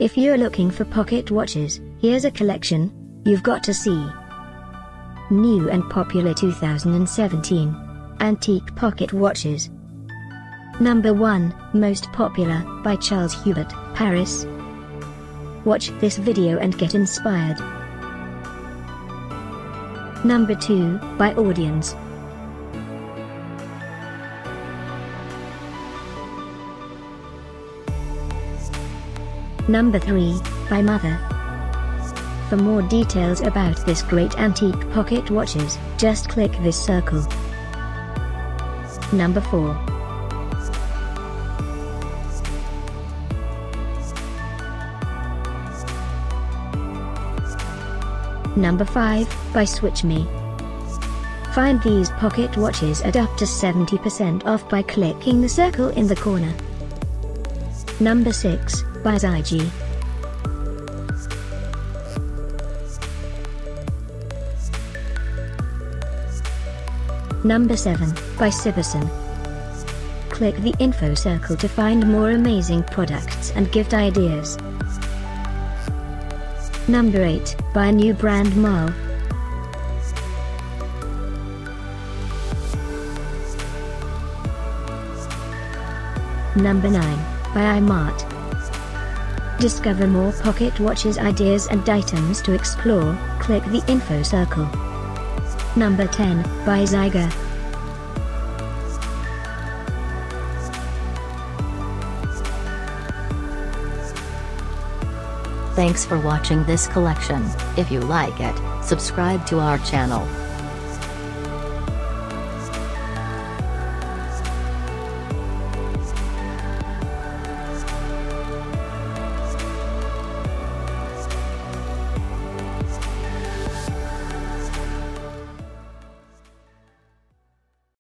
If you're looking for pocket watches, here's a collection you've got to see. New and popular 2017 antique pocket watches. Number 1, most popular, by Charles-Hubert, Paris. Watch this video and get inspired. Number 2, by Audions. Number 3, by Mother. For more details about this great antique pocket watches, just click this circle. Number 4. Number 5, by SwitchMe. Find these pocket watches at up to 70% off by clicking the circle in the corner. Number 6, by Zijae. Number 7, by Zijae. Click the info circle to find more amazing products and gift ideas. Number 8, by a new brand Numerals. Number 9, by I-mart. Discover more pocket watches ideas and items to explore, click the info circle. Number 10, by Zijae. Thanks for watching this collection. If you like it, subscribe to our channel.